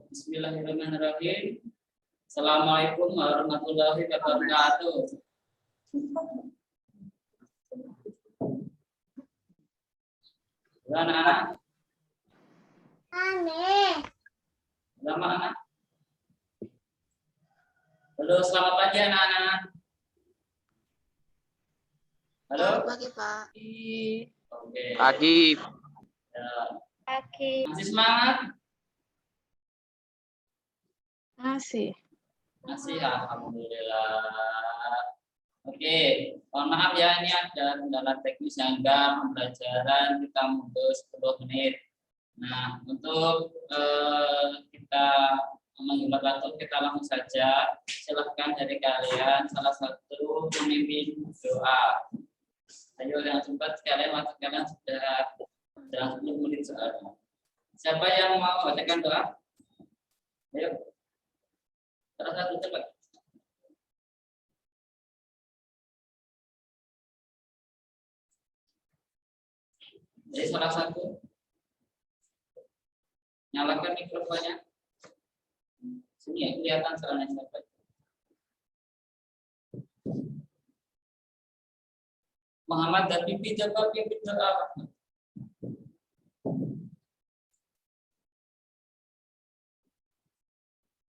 Bismillahirrahmanirrahim. Assalamualaikum warahmatullahi wabarakatuh. Anak-anak. Selamat anak. Halo, selamat pagi anak-anak. Halo. Selamat pagi, Pak. Oke. Pagi. Ya. Pagi. Masih semangat? Masih. Masih, alhamdulillah. Oke, mohon maaf ya, ini ada kendala teknis sehingga pembelajaran kita mundur 10 menit. Nah, untuk kita menghemat waktu, kita langsung saja. Silahkan dari kalian salah satu pemimpin doa. Ayo yang cepat sekalian, waktu kalian sudah 10 menit soalnya. Siapa yang mau bacakan doa? Ayo. Salah satu cepat. Jadi salah satu. Nyalakan mikrofonnya. Sini ya, kelihatan soalnya siapa. Muhammad dan Bibi coba pimpin doa.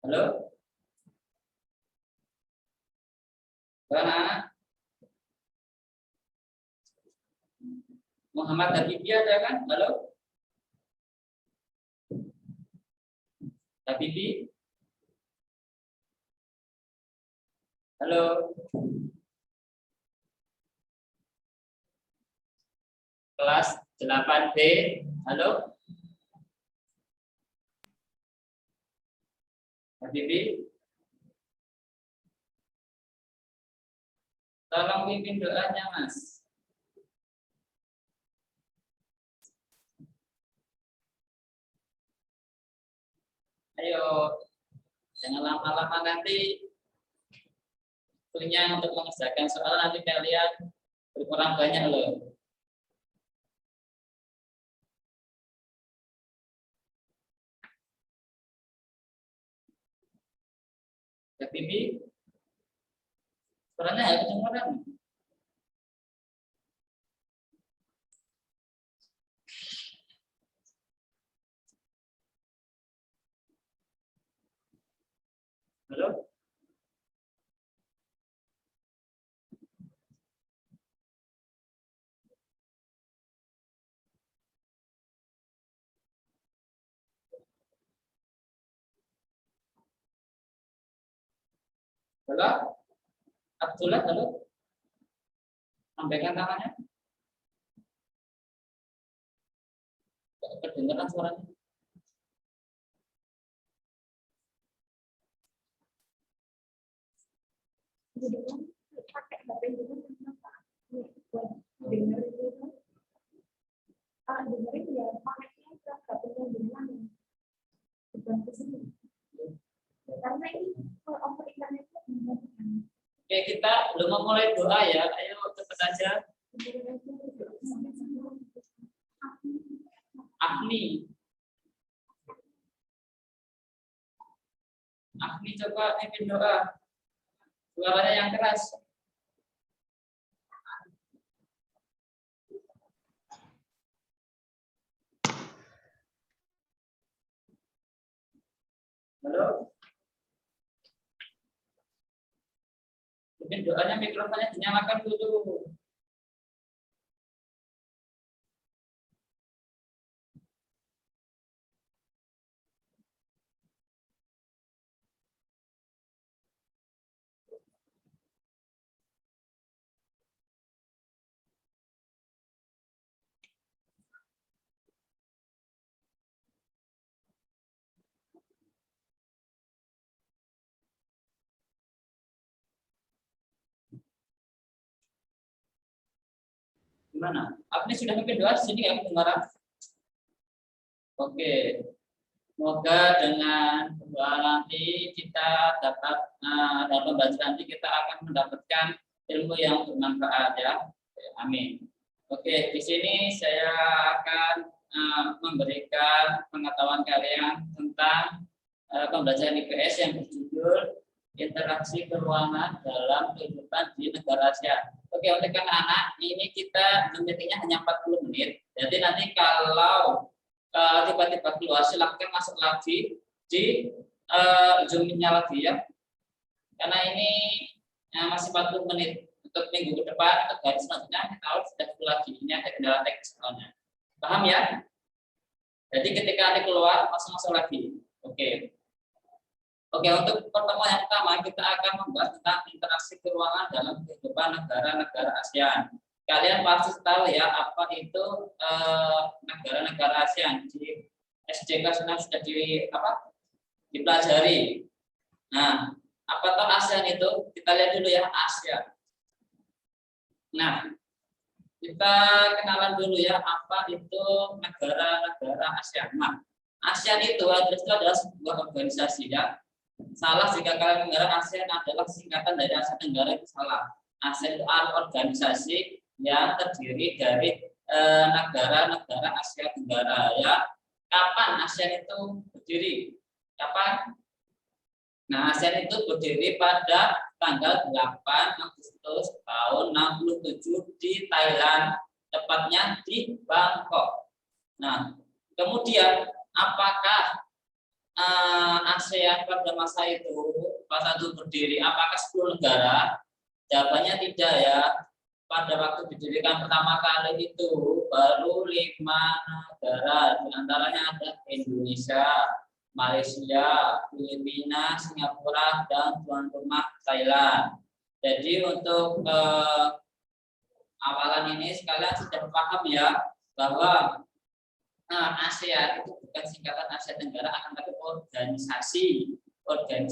Halo? Anak? Muhammad dan Bibi ada kan? Halo? Bibi? Halo? Kelas 8B. Halo? Bibi? Tolong pimpin doanya, Mas. Ayo, jangan lama-lama nanti punya untuk mengerjakan soal nanti kalian berkurang banyak loh. Bibi, suaranya ya kedengaran. Halo? Halo? Abdullah, halo? Sampaikan tangannya. Kedengaran suaranya. Karena ini over internet. Oke, kita belum memulai doa ya. Ayo cepat aja. Afni. Afni coba pimpin doa. Suaranya yang keras. Halo? Mungkin doanya mikrofonnya dinyalakan dulu. Gimana? Afni sudah pimpin doa di sini ya, kedengaran? Oke. Semoga dengan doa nanti kita dapat dalam pembelajaran nanti kita akan mendapatkan ilmu yang bermanfaat ya. Amin. Oke, di sini saya akan memberikan pengetahuan kalian tentang pembelajaran IPS yang berjudul interaksi keuangan dalam kehidupan di negara Asia. Oke, untuk anak-anak ini kita meetingnya hanya 40 menit. Jadi nanti kalau tiba-tiba keluar silakan masuk lagi di Zoom-nya lagi ya. Karena ini masih 40 menit. Untuk minggu ke depan, untuk hari selanjutnya kita harus sudah full lagi. Ini ada kendala teknis soalnya. Paham ya? Jadi ketika ada keluar, masuk lagi. Oke. Oke, untuk pertemuan yang pertama kita akan membahas tentang interaksi keuangan dalam kehidupan negara-negara ASEAN. Kalian pasti tahu ya apa itu negara-negara ASEAN di SDK sudah dipelajari. Nah, apa itu ASEAN itu? Kita lihat dulu ya ASEAN. Nah, kita kenalan dulu ya apa itu negara-negara ASEAN. Nah, ASEAN itu adalah sebuah organisasi ya. Salah jika kalian mengira ASEAN adalah singkatan dari Asia Tenggara, itu salah. ASEAN itu organisasi yang terdiri dari negara-negara Asia Tenggara ya. Kapan ASEAN itu berdiri? Kapan? Nah, ASEAN itu berdiri pada tanggal 8 Agustus tahun 67 di Thailand, tepatnya di Bangkok. Nah, kemudian apakah ASEAN pada masa itu berdiri apakah 10 negara? Jawabannya tidak ya. Pada waktu didirikan pertama kali itu baru 5 negara, di antaranya ada Indonesia, Malaysia, Filipina, Singapura, dan tuan rumah Thailand. Jadi untuk awalan ini sekalian sudah paham ya bahwa ASEAN itu bukan singkatan Asia Tenggara, akan tapi organisasi. Contohnya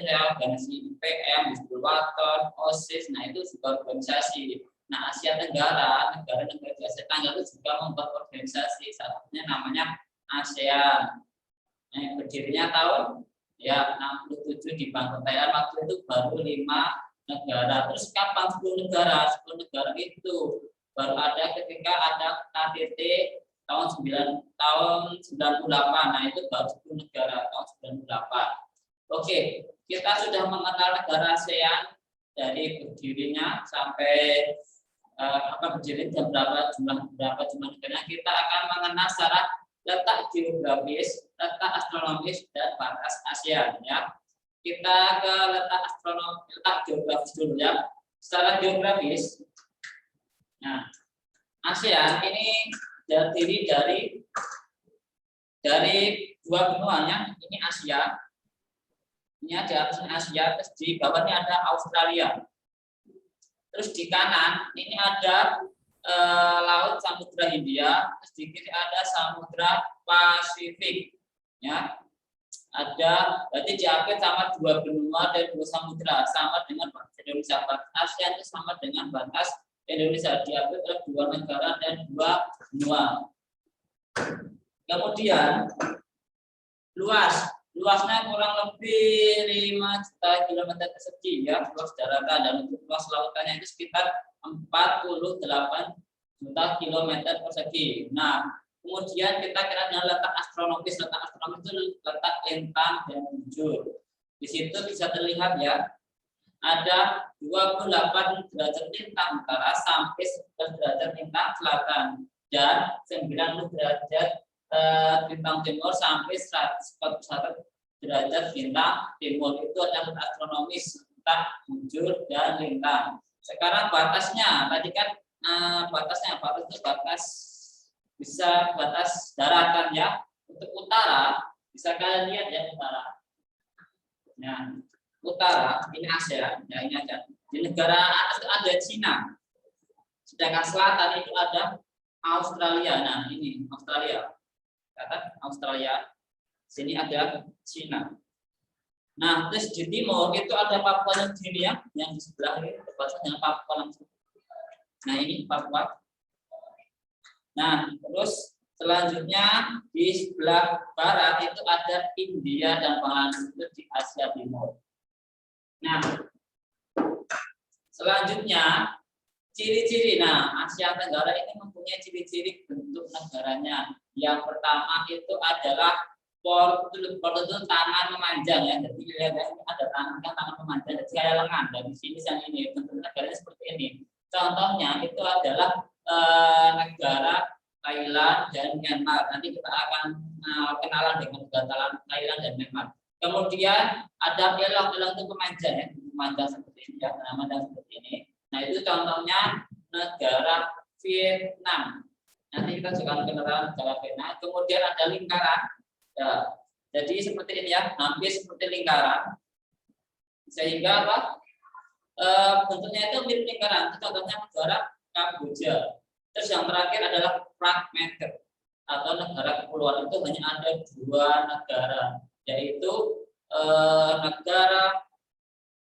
saya organisasi IPM, Waton, OSIS. Nah itu juga organisasi. Nah Asia Tenggara, negara-negara di Asia Tenggara itu juga membuat organisasi. Salah satunya namanya ASEAN. Berdirinya tahun ya 67 di Bangkok Thailand. Waktu itu baru 5 negara. Terus kapan 10 negara? 10 negara itu baru ada ketika ada KTT tahun 98. Nah itu baru 10 negara tahun 98. Oke, kita sudah mengenal negara ASEAN dari berdirinya sampai berdiri jam berapa jumlah negaranya. Kita akan mengenal secara letak geografis, letak astronomis, dan batas ASEAN ya. Kita ke letak geografis dulu ya. Secara geografis, nah ASEAN ini terdiri dari 2 benuanya. Ini Asia, ini ada Asia, terus di bawahnya ada Australia. Terus di kanan ini ada laut Samudra Hindia, terus di kiri ada Samudra Pasifik ya. Ada berarti diapit sama 2 benua dan 2 samudra, sama dengan batas Indonesia. Batas ASEAN itu sama dengan batas Indonesia, diapit oleh 2 negara dan 2 benua. Kemudian luasnya kurang lebih 5 juta kilometer persegi ya, luas daratan, dan untuk luas lautannya itu sekitar 48 juta kilometer persegi. Nah, kemudian kita kira dengan letak astronomis. Letak astronomis itu letak lintang dan bujur. Di situ bisa terlihat ya, ada 28 derajat lintang utara sampai 11 derajat lintang selatan dan 90 derajat lintang timur sampai 141 derajat lintang timur. Itu adalah astronomis, letak bujur dan lintang. Sekarang batasnya, tadi kan batas itu bisa batas daratan ya. Untuk utara bisa kalian lihat ya, utara. Nah, utara ini Asia, ya ini ada. Di negara atas itu ada Cina. Sedangkan selatan itu ada Australia. Nah, ini Australia. Kata Australia. Sini ada Cina. Nah, terus di timur itu ada Papua New Guinea yang di sebelah ini berbatasan dengan Papua langsung. Nah, ini Papua. Nah, terus selanjutnya di sebelah barat itu ada India dan Bangladesh, itu di Asia Timur. Nah, selanjutnya ciri-ciri. Nah, Asia Tenggara ini mempunyai ciri-ciri bentuk negaranya. Yang pertama itu adalah Port itu tangan memanjang ya. Jadi lihat ya, ini ada tangan memanjang. Jadi kayak lengan. Dan di sini yang ini bentuk negaranya seperti ini. Contohnya itu adalah negara Thailand dan Myanmar. Nanti kita akan kenalan dengan negara Thailand dan Myanmar. Kemudian ada elang itu pemanjang ya, pemanjang seperti ini ya, pemanjang seperti ini. Nah itu contohnya negara Vietnam. Nanti kita juga kenalan negara Vietnam. Kemudian ada lingkaran. Ya, jadi seperti ini ya, hampir seperti lingkaran. Sehingga apa? Bentuknya itu mirip lingkaran. Itu contohnya negara Kamboja. Terus yang terakhir adalah fragmenter atau negara kepulauan. Itu hanya ada 2 negara, yaitu negara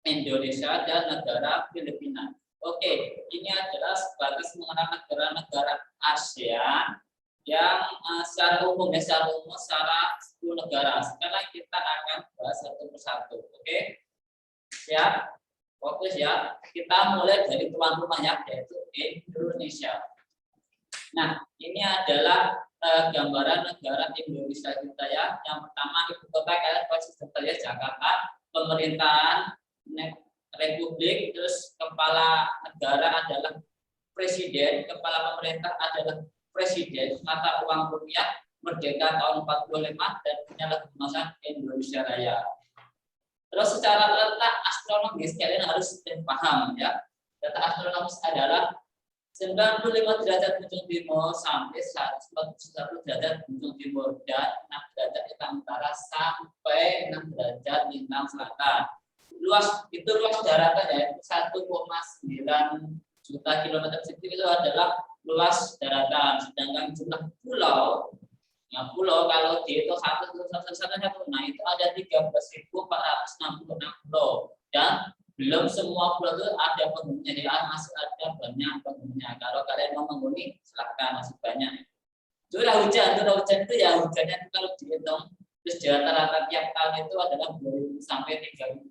Indonesia dan negara Filipina. Oke, ini adalah sebatas mengenal negara-negara ASEAN yang secara umum secara 10 negara. Sekarang kita akan bahas satu persatu. Oke, siap, fokus ya. Kita mulai dari tuan rumahnya, yaitu Indonesia. Nah, ini adalah gambaran negara Indonesia kita ya. Yang pertama ibu kota kalian pasti sudah ya, Jakarta, pemerintahan republik, terus kepala negara adalah presiden, kepala pemerintah adalah presiden, mata uang rupiah merdeka tahun 45 dan penyalahgunaan kebebasan Indonesia Raya. Terus secara letak astronomis kalian harus paham ya. Letak astronomis adalah 95 derajat ujung timur sampai 141 derajat ujung timur dan 6 derajat lintang utara sampai 6 derajat lintang selatan. Luas daratan ya 1,9 juta kilometer persegi itu adalah luas daratan. Sedangkan jumlah pulau, ya pulau kalau dihitung satu, nah itu ada 13.466 pulau dan belum semua pulau itu ada penghuninya, jadi masih ada banyak penghuninya. Kalau kalian mau menghuni, silakan, masih banyak. Curah hujan itu ya hujannya itu kalau dihitung terus rata-rata tiap tahun itu adalah 2.000 sampai 3.000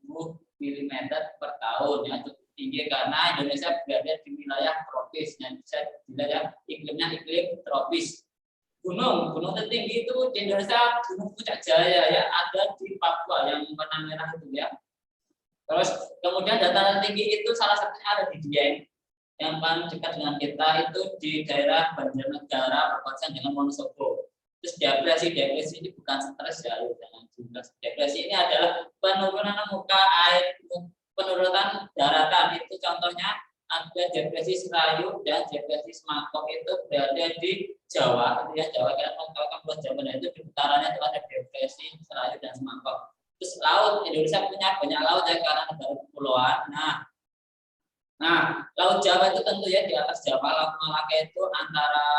mm per tahun ya, cukup tinggi karena Indonesia berada di wilayah tropis dan bisa wilayah iklimnya iklim tropis. Gunung tertinggi itu di Indonesia Gunung Puncak Jaya ya, ada di Papua yang warna merah itu ya. Terus kemudian dataran tinggi itu salah satunya ada di Dieng, yang paling dekat dengan kita itu di daerah Banjarnegara berbatasan dengan Wonosobo. Terus depresi ini bukan stres ya, jangan juga. Depresi ini adalah penurunan muka air, penurunan daratan. Itu contohnya ada depresi Serayu dan depresi Semakok itu berada di Jawa. Ya Jawa kan Pulau Jawa itu di utaranya itu ada depresi Serayu dan Semakok. Terus laut, Indonesia punya banyak laut ya karena negara kepulauan. Nah, Laut Jawa itu tentu ya di atas Jawa, Laut Malaka itu antara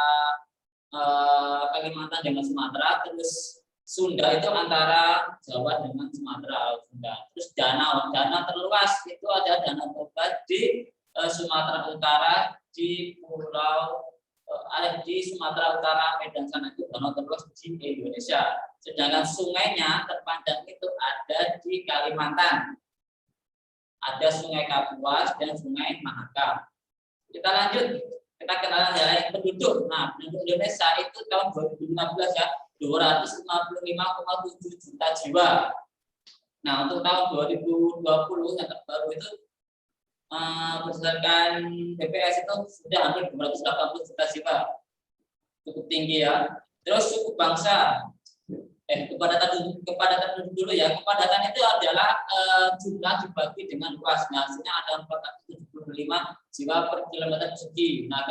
Kalimantan dengan Sumatera, terus Sunda itu antara Jawa dengan Sumatera, Laut Sunda. Terus danau terluas itu ada Danau Toba di Sumatera Utara, di Pulau di Sumatera Utara, Medan sana itu danau terluas di Indonesia. Sedangkan sungainya terpanjang itu ada di Kalimantan. Ada Sungai Kapuas dan Sungai Mahakam. Kita lanjut, kita kenalan ya penduduk. Nah, penduduk Indonesia itu tahun 2015 ya 255,7 juta jiwa. Nah, untuk tahun 2020 yang terbaru itu berdasarkan BPS itu sudah hampir 280 juta jiwa. Cukup tinggi ya. Terus suku bangsa. Kepadatan penduduk dulu ya. Kepadatan itu adalah jumlah dibagi dengan luas. Nah, hasilnya ada 475 jiwa per kilometer persegi. Nah,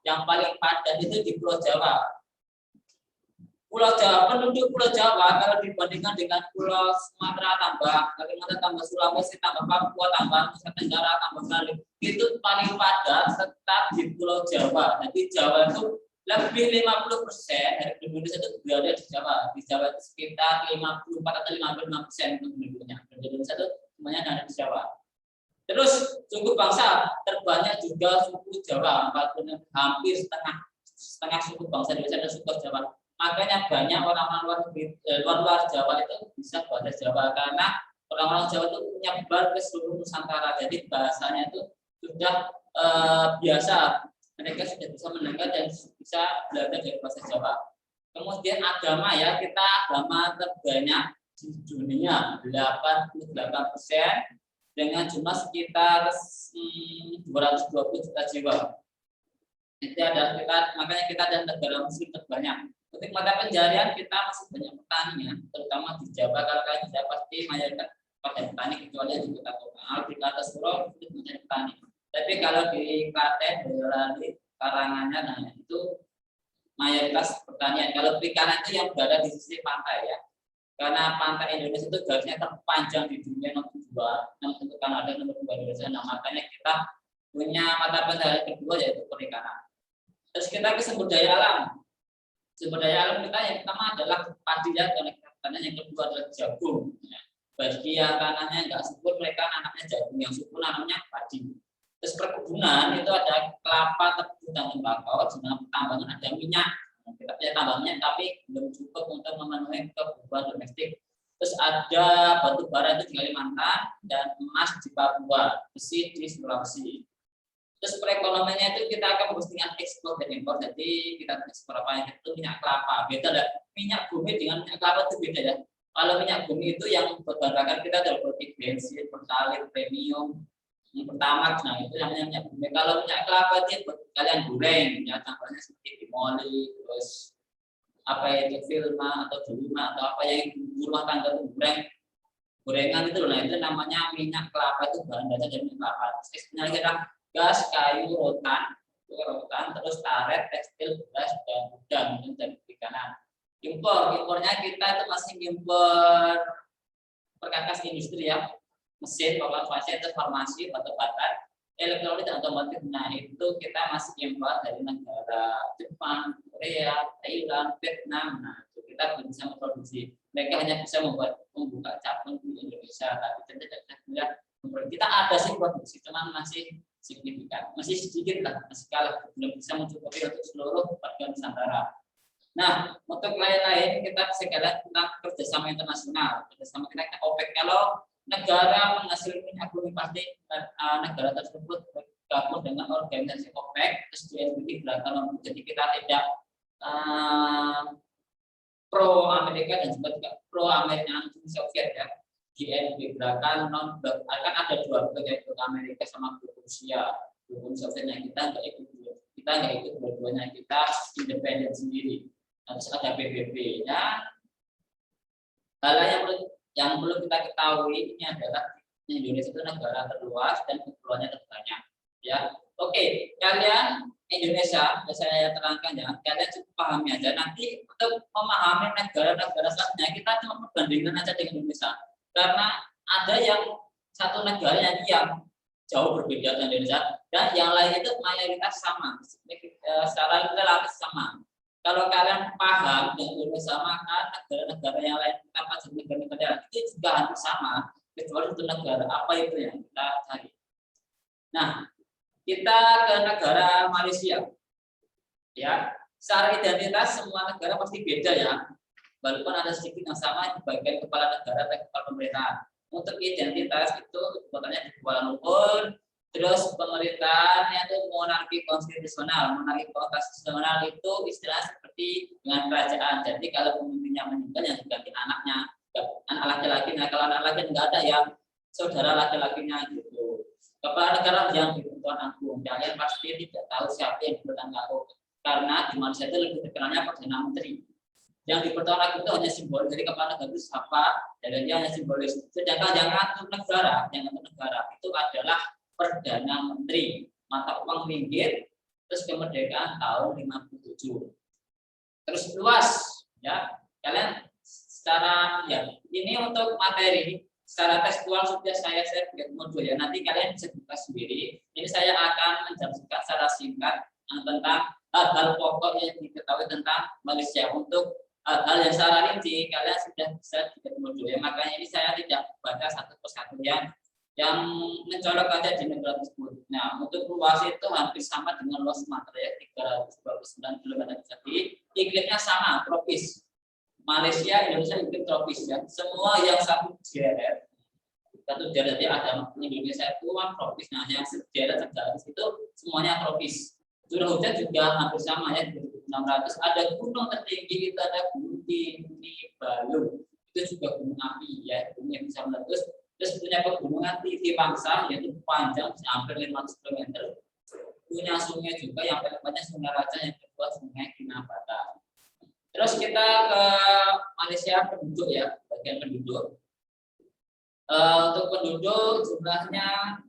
yang paling padat itu di Pulau Jawa. Pulau Jawa, penduduk Pulau Jawa kalau dibandingkan dengan Pulau Sumatera tambah Kalimantan tambah Sulawesi tambah Papua tambah Nusa Tenggara tambah Bali itu paling padat tetap di Pulau Jawa. Jadi Jawa itu lebih 50% dari Indonesia itu berada di Jawa. Di Jawa itu sekitar 54 atau 55% penduduknya. Di Indonesia itu semuanya ada di Jawa. Terus suku bangsa terbanyak juga suku Jawa, hampir setengah suku bangsa Indonesia ada suku Jawa. Makanya banyak orang-orang luar Jawa itu bisa bahasa Jawa karena orang-orang Jawa itu menyebar ke seluruh Nusantara. Jadi bahasanya itu sudah biasa. Mereka sudah bisa mendengar dan bisa belajar dari bahasa Jawa. Kemudian agama ya, kita agama terbanyak di dunia 88% dengan jumlah sekitar 220 juta jiwa. Itu adalah makanya kita ada negara muslim terbanyak. Untuk mata pencarian kita masih banyak petani ya, terutama di Jawa. Kalau kalian di Jawa pasti mayoritas pada petani, kecuali di kota kota. Di kota Suro itu menjadi petani. Tapi kalau di Klaten, Boyolali, Karanganyar, nah itu mayoritas pertanian. Kalau perikanan itu yang berada di sisi pantai ya. Karena pantai Indonesia itu garisnya terpanjang di dunia, nomor 2, nomor 1 Kanada, nomor 2 Indonesia. Nah, makanya kita punya mata pencarian kedua yaitu perikanan. Terus kita ke sumber daya alam. Sumber daya alam kita yang pertama adalah padi ya, dan yang kedua adalah jagung. Ya. Bagi yang tanahnya enggak subur, mereka anaknya jagung, yang subur namanya padi. Terus perkebunan itu ada kelapa, tebu, dan tembakau. Dengan pertambangan ada minyak. Kita punya tambangnya tapi belum cukup untuk memenuhi kebutuhan domestik. Terus ada batu bara itu di Kalimantan dan emas di Papua, besi di Sulawesi. Terus perekonomiannya itu kita akan membuktikan ekspor dan impor. Jadi kita ekspor apa itu minyak kelapa. Beda lah, minyak bumi dengan minyak kelapa itu beda ya. Kalau minyak bumi itu yang berbahan bakar kita ada seperti bensin, pertalite, premium, pertamax, nah itu namanya minyak bumi. Kalau minyak kelapa itu buat kalian goreng, ya contohnya seperti dimoli, terus apa itu filma atau delima atau apa yang rumah tangga itu gorengan itu, nah itu namanya minyak kelapa, itu bahan dasar dari minyak kelapa. Sebenarnya kita gas, kayu, rotan, terus karet, tekstil, beras, dan udang itu dari perikanan. Impornya kita itu masih impor perkakas industri ya. Mesin, pokok fasilitas farmasi, batu-bata, elektronik dan otomotif. Nah itu kita masih impor dari negara Jepang, Korea, Thailand, Vietnam. Nah itu kita belum bisa memproduksi. Mereka hanya bisa membuka cabang di Indonesia, tapi tidak bisa. Kita ada sih produksi, cuman masih signifikan, masih sedikit lah, masih kalah, belum bisa mencukupi untuk seluruh warga Nusantara. Nah untuk lain-lain kita sekalian tentang kerjasama internasional, kerjasama kita OPEC. Kalau negara menghasilkan minyak bumi pasti negara tersebut bergabung dengan organisasi OPEC, terus GSP gerakan. Jadi kita tidak pro Amerika dan juga tidak pro Amerika anti Soviet ya. GSP gerakan non akan ada dua, yaitu Amerika sama Rusia. Sovietnya kita nggak ikut dua-duanya, kita independen sendiri. Terus ada PBB ya. Hal yang perlu kita ketahui ini adalah Indonesia itu negara terluas dan kepulauannya terbanyak. Ya, oke, kalian Indonesia, saya terangkan ya, kalian cukup pahami aja. Nanti untuk memahami negara-negara selanjutnya kita cuma perbandingan aja dengan Indonesia. Karena ada yang satu negara yang jauh berbeda dengan Indonesia dan yang lain itu mayoritas sama, secara relatif sama. Kalau kalian paham dengan Indonesia, maka negara-negara yang lain kita pasti negara-negara itu juga hampir sama, kecuali itu negara apa itu yang kita cari. Nah, kita ke negara Malaysia. Ya, secara identitas semua negara pasti beda ya. Walaupun ada sedikit yang sama di bagian kepala negara dan kepala pemerintahan. Untuk identitas itu kekuatannya di Kuala Lumpur. Terus pemerintahannya itu monarki konstitusional. Monarki konstitusional itu istilah seperti dengan kerajaan. Jadi kalau pemimpinnya meninggal yang diganti anaknya, anak laki-lakinya. Kalau anak laki nggak ada yang saudara laki-lakinya gitu. Kepala negara yang di Pertuan Agung. Kalian pasti tidak tahu siapa yang di Pertuan Agung karena di Malaysia itu lebih terkenalnya Perdana Menteri. Yang di Pertuan Agung itu hanya simbol. Jadi kepala negara itu siapa dan dia hanya simbolis. Sedangkan yang ngatur negara itu adalah Perdana Menteri, mata uang ringgit, terus kemerdekaan tahun 57. Terus luas, ya kalian secara ya ini untuk materi secara tekstual sudah saya share di modul ya. Nanti kalian bisa buka sendiri. Ini saya akan menjelaskan secara singkat tentang hal-hal pokok yang diketahui tentang Malaysia. Untuk hal yang secara rinci kalian sudah bisa di modul ya. Makanya ini saya tidak baca satu persatu yang mencolok aja di negara tersebut. Nah, untuk luas itu hampir sama dengan luas Sumatera ya, 329 km persegi. Iklimnya sama, tropis. Malaysia, Indonesia iklim tropis ya. Semua yang satu daerah jadi ada Indonesia itu tropis. Nah, yang sejajar itu semuanya tropis. Curah hujan juga hampir sama ya, 600. Ada gunung tertinggi itu ada Gunung Kinibalu. Itu juga gunung api ya, gunung yang bisa meletus. Terus punya pegunungan Titi Wangsa yaitu panjang hampir 500 km. Punya sungai juga yang paling banyak Sungai Raja, yang kedua Sungai Kinabata. Terus kita ke Malaysia penduduk ya, bagian penduduk. Untuk penduduk jumlahnya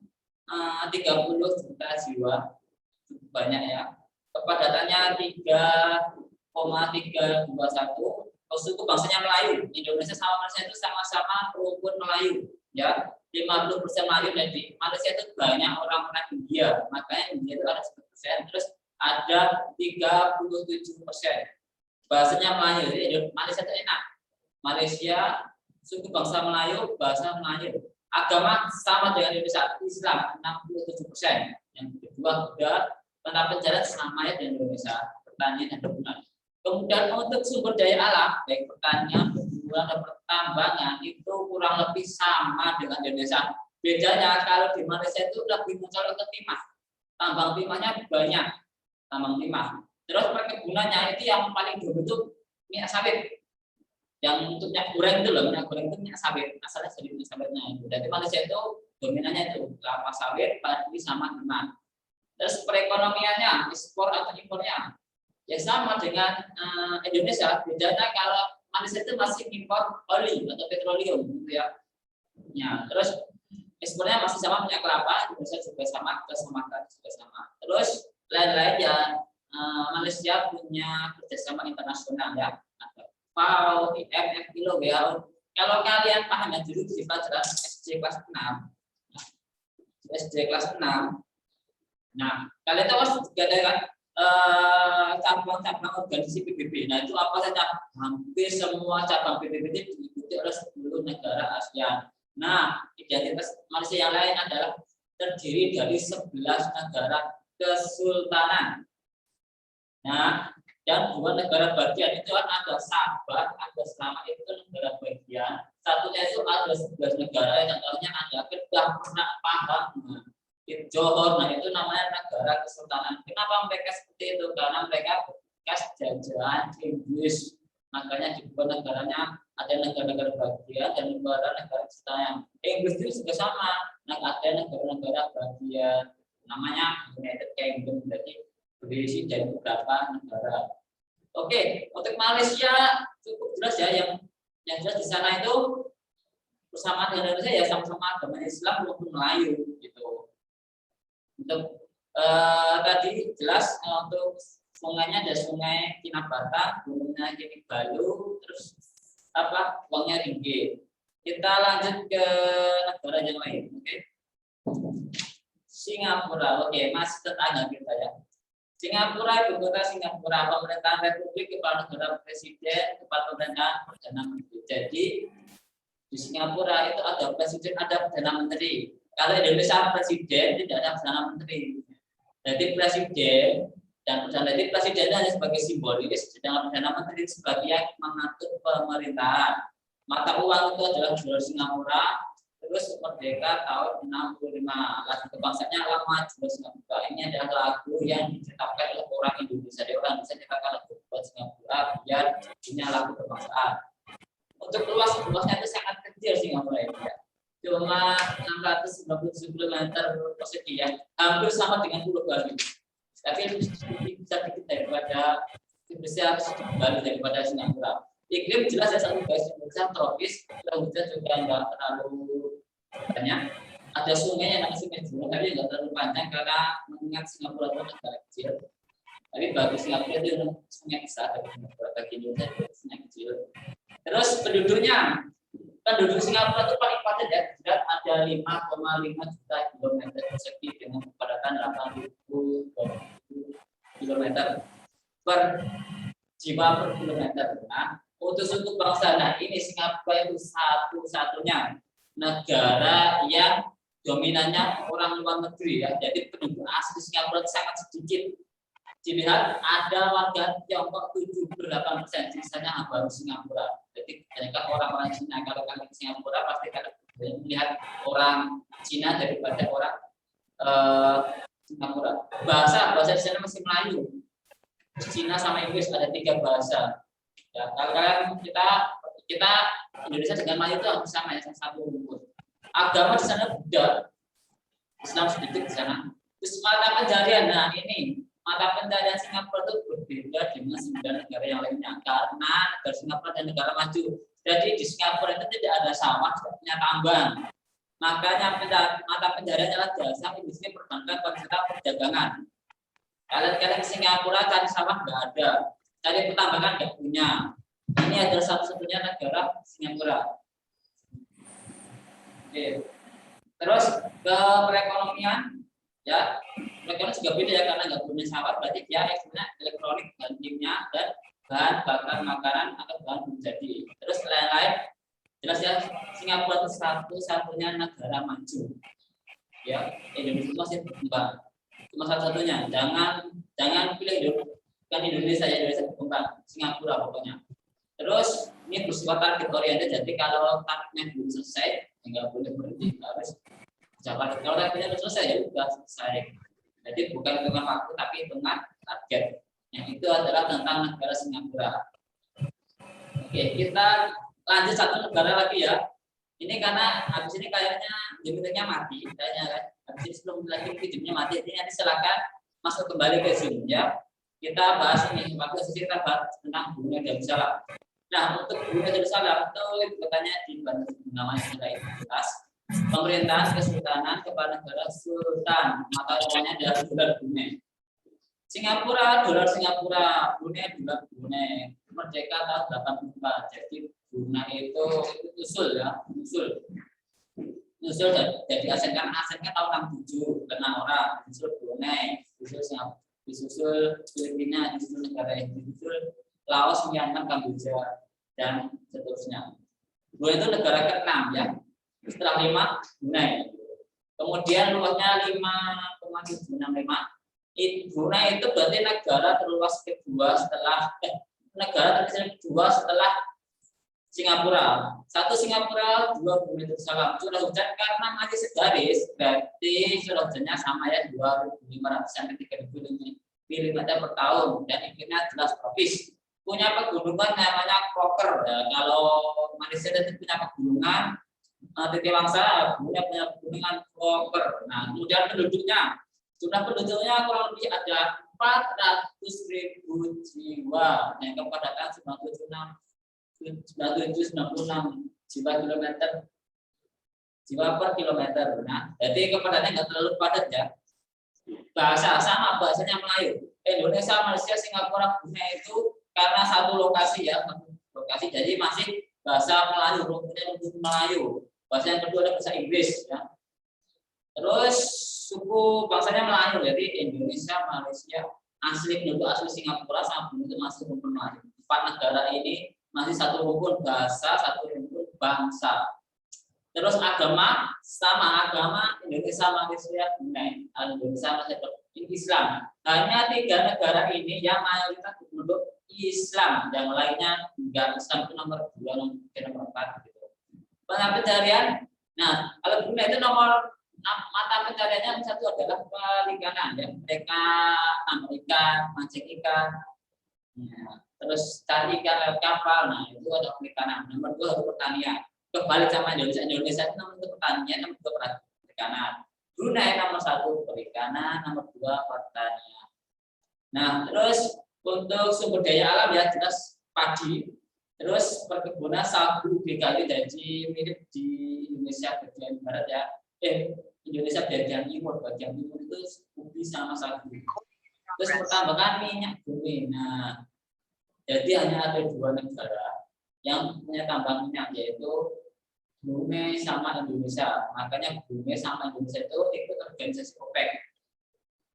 30 juta jiwa, cukup banyak ya. Kepadatannya 3,321. Suku bangsanya Melayu. Indonesia sama Malaysia itu sama-sama rukun Melayu ya. 50% Melayu, jadi Malaysia itu banyak orang-orang India, makanya India itu ada 10%, terus ada 37%. Bahasanya Melayu, jadi Malaysia itu enak. Malaysia suku bangsa Melayu, bahasa Melayu. Agama sama dengan Indonesia, Islam 67%. Yang kedua juga tentang penjara sama ya dengan Indonesia, pertanian dan perkebunan. Kemudian untuk sumber daya alam, baik pertanian, perkebunan, dan pertambangan itu kurang lebih sama dengan Indonesia. Bedanya kalau di Malaysia itu lebih mencolok ke timah, tambang timahnya banyak, tambang timah. Terus perkebunannya itu yang paling berbentuk minyak sawit, yang untuk minyak goreng itu loh, minyak goreng itu minyak sawit, asalnya dari minyak sawitnya itu. Jadi Malaysia itu dominannya itu kelapa sawit, padi sama timah. Terus perekonomiannya, ekspor atau impornya ya sama dengan Indonesia. Bedanya kalau Malaysia itu masih impor oli atau petroleum gitu ya. Ya, terus ekspornya masih sama minyak kelapa, Indonesia juga sama, gas sama gas juga sama. Terus lain-lain ya, Malaysia punya kerjasama internasional ya, ada FAO, IMF, ILO, WHO. Kalau kalian paham ya dulu di pelajaran SD kelas 6, nah kalian tahu juga ada kan cabang-cabang organisasi PBB. Nah itu apa saja? Hampir semua cabang PBB itu diikuti oleh 10 negara ASEAN. Nah, identitas Malaysia yang lain adalah terdiri dari 11 negara kesultanan. Nah, dan 2 negara bagian itu kan ada Sabah, ada Sarawak, itu negara bagian. Satunya itu ada 11 negara, yang contohnya ada Kedah, Perak, Pahang, Johor. Nah itu namanya negara kesultanan. Kenapa mereka seperti itu? Karena mereka bekas jajahan Inggris. Makanya di dua negaranya ada negara-negara bagian dan negara-negara kesultanan. Inggris itu juga sama. Nah ada negara-negara bagian, namanya United Kingdom. Jadi berisi dari beberapa negara. Oke, untuk Malaysia cukup jelas ya, yang jelas di sana itu bersama dengan Indonesia ya sama-sama agama Islam maupun Melayu gitu. Untuk tadi jelas untuk sungainya ada Sungai Kinabata, gunungnya Kinibalu, terus apa uangnya ringgit. Kita lanjut ke negara yang lain, oke? Singapura, oke, masih tetangga kita ya. Singapura, ibu kota Singapura, pemerintahan Republik, kepala negara presiden, kepala pemerintahan perdana menteri. Jadi di Singapura itu ada presiden, ada perdana menteri. Kalau Indonesia presiden tidak ada perdana menteri. Jadi presiden dan perdana menteri, presiden hanya sebagai simbolis, sedangkan perdana menteri sebagai yang mengatur pemerintahan. Mata uang itu adalah dolar Singapura. Terus merdeka tahun 65. Lagu kebangsanya Lama Jual Singapura. Ini adalah lagu yang diciptakan oleh orang Indonesia. Jadi orang Indonesia ciptakan lagu buat Singapura biar punya lagu kebangsaan. Untuk luasnya itu sangat kecil Singapura itu ya. Cuma 697 km persegi ya, hampir sama dengan Pulau Bali. Tapi bisa dikit daripada besar Bali daripada Singapura. Iklim jelas ya satu guys, Indonesia tropis, hujan juga enggak terlalu banyak. Ada sungai yang namanya Sungai Jurong, tapi enggak terlalu panjang karena mengingat Singapura itu negara kecil. Tapi bagi Singapura itu sungai besar, tapi bagi Indonesia itu sungai kecil. Terus penduduk Singapura itu paling padat ya, dan ada 5,5 juta kilometer persegi dengan kepadatan 8.000 km per jiwa per kilometer. Nah, untuk suku bangsa, nah ini Singapura itu satu-satunya negara yang dominannya orang luar negeri ya. Jadi penduduk asli Singapura sangat sedikit. Dilihat ada warga Tiongkok 78%, sisanya baru Singapura. Jadi kebanyakan orang-orang Cina, kalau kalian ke Singapura pasti kalian melihat orang Cina daripada orang Singapura. Bahasa di sana masih Melayu. Cina sama Inggris, ada 3 bahasa. Ya, kalau kita Indonesia dengan Melayu itu sama ya, satu rumpun. Agama di sana Buddha, Islam sedikit di sana. Terus mata pencarian, nah ini mata pencarian Singapura itu berbeda dengan 9 negara yang lainnya karena negara Singapura dan negara maju. Jadi di Singapura itu tidak ada sawah, tidak punya tambang. Makanya mata pencarian adalah jasa industri perbankan, pariwisata, perdagangan. Kalian ke Singapura cari sawah nggak ada, cari pertambangan nggak punya. Ini adalah satu-satunya negara Singapura. Oke. Terus ke perekonomian, ya perekonomian juga beda ya karena nggak punya sawah, berarti dia ekspornya elektronik, bahan kimia dan bahan bakar makanan atau bahan menjadi. Terus lain-lain, jelas ya Singapura itu satu-satunya negara maju. Ya Indonesia itu masih berkembang, cuma satu-satunya. Jangan pilih bukan Indonesia ya, Indonesia berkembang, Singapura pokoknya. Terus ini bersifat target oriented, jadi kalau targetnya belum selesai, nggak boleh berhenti, harus jalan. Kalau targetnya sudah selesai ya sudah selesai. Jadi bukan hitungan waktu tapi hitungan target. Yang itu adalah tentang negara Singapura. Oke, kita lanjut satu negara lagi ya. Ini karena habis ini kayaknya jemputnya mati, kayaknya kan. Habis ini sebelum lagi jemputnya mati, jadi nanti silakan masuk kembali ke Zoom ya. Kita bahas ini, waktu sisi kita bahas tentang Brunei Darussalam. Nah, untuk Brunei Darussalam itu katanya di namanya nilai identitas pemerintahan kesultanan kepala negara sultan, mata uangnya adalah dolar Brunei. Singapura, dolar Singapura, Brunei, dolar Brunei. Merdeka tahun 84. Jadi Brunei itu usul ya, usul jadi ASEAN kan tahun 67 kena orang, usul Brunei, usul Singapura, disusul Filipina, disusul negara yang disusul Laos, Myanmar, Kamboja, dan seterusnya. Brunei itu negara ke-6 ya. Setelah 5 Brunei. Kemudian luasnya 5,765. Brunei itu berarti negara terluas kedua setelah negara terkecil kedua setelah Singapura. 1 Singapura, 2 Brunei Darussalam. Curah hujan karena masih segaris, berarti curah hujannya sama ya 2.500 sampai 3.000 mm per tahun dan iklimnya jelas tropis. Punya pegunungan namanya Crocker. Ya, kalau Malaysia itu punya pegunungan Titi Wangsa, punya pegunungan Crocker. Nah, kemudian penduduknya, jumlah penduduknya kurang lebih ada 400.000 jiwa. Yang kepadatan 9796 jiwa per kilometer. Nah, jadi kepadatannya nggak terlalu padat ya. Bahasa sama, bahasanya Melayu. Indonesia, Malaysia, Singapura, Brunei itu karena satu lokasi ya, jadi masih bahasa Melayu, rumputnya rumput Melayu. Bahasa yang kedua ada bahasa Inggris ya. Terus suku bangsanya Melayu, jadi Indonesia, Malaysia, asli penduduk asli Singapura sama Brunei itu masih rumpun Melayu. 4 negara ini masih satu rumpun bahasa, satu rumpun bangsa. Terus agama sama, agama Indonesia, Malaysia, Brunei. Indonesia masih Islam. Hanya 3 negara ini yang mayoritas penduduk Islam, yang lainnya enggak. Islam itu nomor 2, nomor 4 gitu. Mata pencarian. Nah, kalau Brunei itu mata pencariannya satu adalah perikanan ya. Mereka tambang ikan, mancing ikan. Nah, terus cari ikan lewat kapal. Nah, itu ada perikanan. Nomor 2 pertanian. Kebalik sama Indonesia. Indonesia itu nomor 1 pertanian, nomor 2 perikanan. Brunei nomor 1 perikanan, nomor 2 pertanian. Nah, terus untuk sumber daya alam ya jelas padi, terus perkebunan sagu, BKW, jadi mirip di Indonesia bagian barat ya. Indonesia bagian timur itu ubi sama sagu. Terus pertambangan minyak bumi. Nah, jadi hanya ada 2 negara yang punya tambang minyak, yaitu Brunei sama Indonesia. Makanya Brunei sama Indonesia itu ikut organisasi OPEC.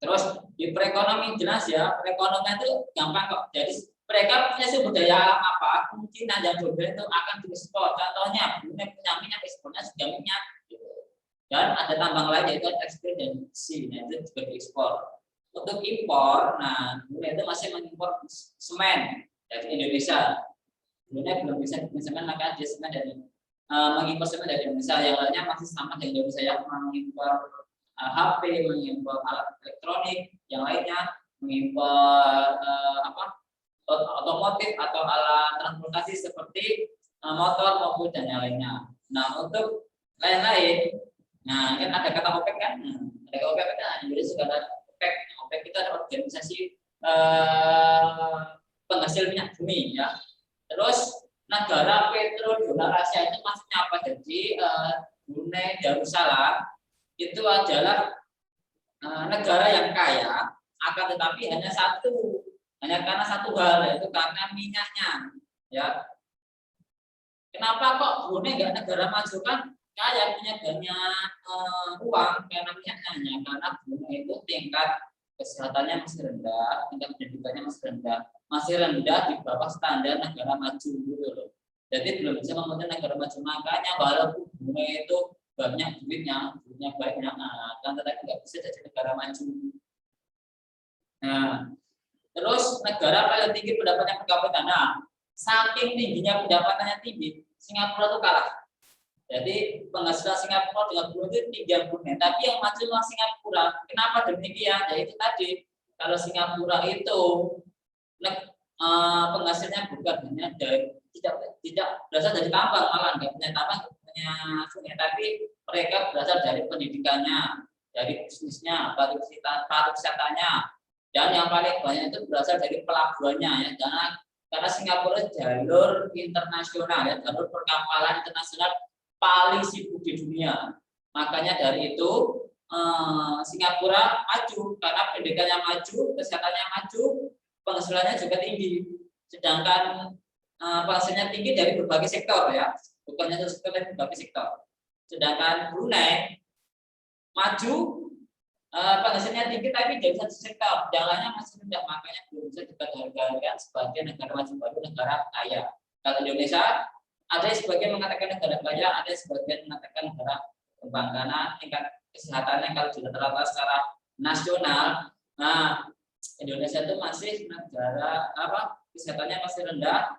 Terus di perekonomian jelas ya, perekonomian itu gampang kok. Jadi mereka punya sumber daya alam apa, kemungkinan yang berbeda itu akan diekspor. Contohnya Brunei punya minyak, ekspornya sudah minyak. Gitu. Dan ada tambang lain yaitu tekstil dan besi, nah itu juga diekspor. Untuk impor, nah Brunei itu masih mengimpor semen dari Indonesia. Brunei belum bisa bikin semen, maka dia semen dari mengimpor semen dari Indonesia. Yang lainnya masih sama dengan Indonesia yang mengimpor HP, mengimpor alat elektronik, yang lainnya mengimpor otomotif atau alat transportasi seperti motor, mobil dan yang lainnya. Nah, untuk lain-lain, nah kan ada kata OPEC kan, ada OPEC kan, jadi juga ada OPEC. OPEC itu adalah organisasi penghasil minyak bumi ya. Terus negara petrodonor Asia itu maksudnya apa? Jadi Brunei Darussalam itu adalah negara yang kaya, akan tetapi hanya karena satu hal, yaitu karena minyaknya ya. Kenapa kok Brunei nggak negara maju? Kan kaya, punya banyak uang karena minyaknya. Karena Brunei itu tingkat kesehatannya masih rendah, tingkat pendidikannya masih rendah di bawah standar negara maju gitu loh. Jadi belum bisa memenuhi negara maju. Makanya walaupun Brunei itu banyak duitnya banyak, kan tetapi nggak bisa jadi negara maju. Nah, terus negara paling tinggi pendapatannya per kapita. Nah, saking tingginya pendapatannya tinggi, Singapura itu kalah. Jadi penghasilan Singapura dengan Brunei itu tinggi Brunei, tapi yang maju memang Singapura. Kenapa demikian? Ya itu tadi, kalau Singapura itu penghasilnya bukan hanya dari tidak berasal dari tambang, malah nggak punya tambang, nggak punya sungai, tapi mereka berasal dari pendidikannya, dari bisnisnya, pariwisatanya, dan yang paling banyak itu berasal dari pelabuhannya ya, karena Singapura jalur internasional ya, jalur perkapalan internasional paling sibuk di dunia. Makanya dari itu Singapura maju karena pendidikannya maju, kesehatannya maju, penghasilannya juga tinggi. Sedangkan penghasilannya tinggi dari berbagai sektor ya, bukannya sektor dari berbagai sektor. Sedangkan Brunei maju penghasilannya tinggi tapi dari satu sektor, jalannya masih rendah, makanya belum bisa dikategorikan sebagai negara maju baru, negara kaya. Kalau Indonesia ada sebagian mengatakan negara kaya, ada sebagian mengatakan negara kembang karena tingkat kesehatannya kalau dilihat secara nasional, nah Indonesia itu masih negara kesehatannya masih rendah,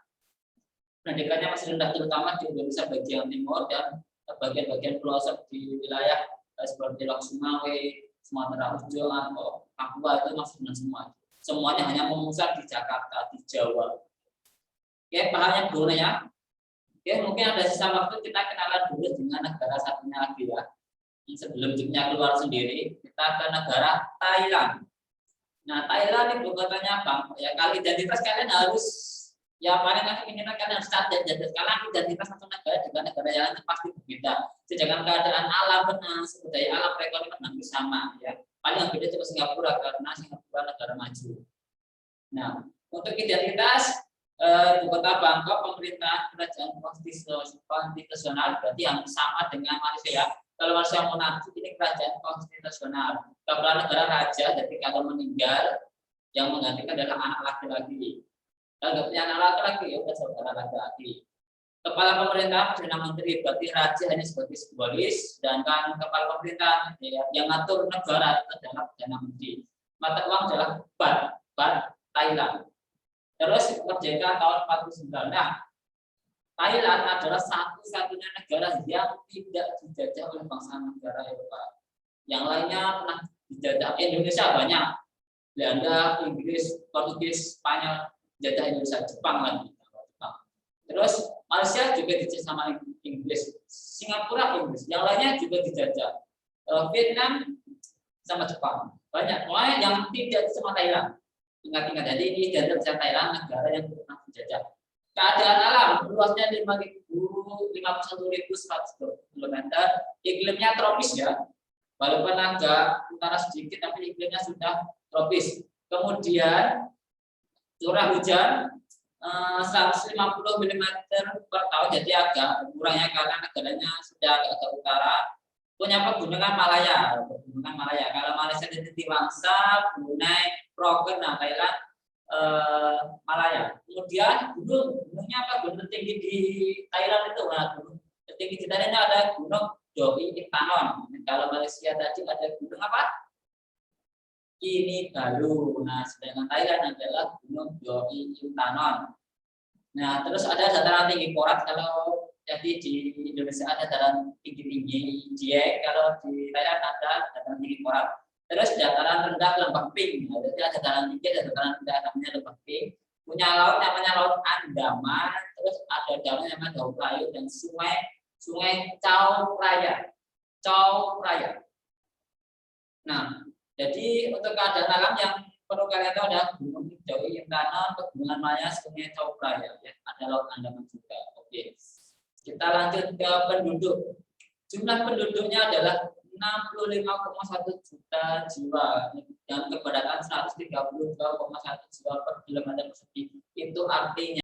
pendidikannya masih rendah, terutama di Indonesia bagian timur dan bagian-bagian pelosok di wilayah seperti Lok Sumawe, Sumatera Utara atau Papua itu masih rendah semua. Semuanya hanya memusat di Jakarta, di Jawa. Oke, pahamnya Brunei ya. Oke, mungkin ada sisa waktu kita kenalan dulu dengan negara satunya lagi ya. Sebelum chipnya keluar sendiri, kita ke negara Thailand. Nah, Thailand ibu kotanya apa? Ya, kalau identitas kalian harus ya paling kalian harus catat identitas kalian, identitas satu negara dengan negara yang lain pasti berbeda. Sedangkan keadaan alam sumber daya alam perekonomian hampir sama ya. Paling yang beda cuma Singapura karena Singapura negara maju. Nah, untuk identitas ibu kota Bangkok, pemerintah kerajaan konstitusional berarti yang sama dengan Malaysia. Kalau Malaysia monarki ini kerajaan konstitusional. Kepala negara raja, jadi kalau meninggal yang menggantikan adalah anak laki-laki. Kalau nggak punya anak laki-laki ya udah saudara laki-laki. Kepala pemerintah perdana menteri, berarti raja hanya sebagai simbolis, sedangkan kepala pemerintah yang ngatur negara itu adalah perdana menteri. Mata uang adalah baht Thailand. Terus kemerdekaan tahun 49. Nah, Thailand adalah satu-satunya negara yang tidak dijajah oleh bangsa negara Eropa. Yang lainnya pernah dijajah. Indonesia banyak, Belanda, Inggris, Portugis, Spanyol, jajah Indonesia, Jepang lagi. Terus Malaysia juga dijajah sama Inggris, Singapura Inggris, yang lainnya juga dijajah. Vietnam sama Jepang, banyak. Mulai yang tidak sama Thailand. Ingat-ingat, jadi ini jajah Thailand negara yang pernah dijajah. Keadaan alam luasnya 51.100 km, iklimnya tropis ya, walaupun agak utara sedikit tapi iklimnya sudah tropis. Kemudian curah hujan 150 mm per tahun, jadi agak kurangnya karena negaranya sudah agak utara. Punya pegunungan Malaya, Kalau Malaysia di Tiwangsa, Brunei, Rogen, nah Thailand Malaya. Kemudian gunungnya apa? Gunung tertinggi di Thailand itu, gunung tertinggi di Thailand ada Gunung Doi Intanon. Kalau Malaysia tadi ada gunung apa? Kinabalu. Nah, sedangkan Thailand adalah Gunung Doi Intanon. Nah, terus ada dataran tinggi Porat. Kalau jadi di Indonesia ada dataran tinggi Dieng, kalau di Thailand ada dataran tinggi Porat. Terus dataran rendah Lembah Ping, jadi ada dataran tinggi, ada dataran rendah namanya Lembah Ping. punya laut namanya Laut Andaman, terus ada danau namanya Dau Prayo dan Sungai Chao Phraya. Chao Phraya. Nah, jadi untuk keadaan alam yang perlu kalian tahu adalah Gunung Hijau Intanon, Pegunungan Maya, Sungai Chao Phraya, ya. Ada Laut Andaman juga. Oke. Kita lanjut ke penduduk. Jumlah penduduknya adalah 65,1 juta jiwa dan kepadatan 132,1 jiwa per kilometer persegi. Itu artinya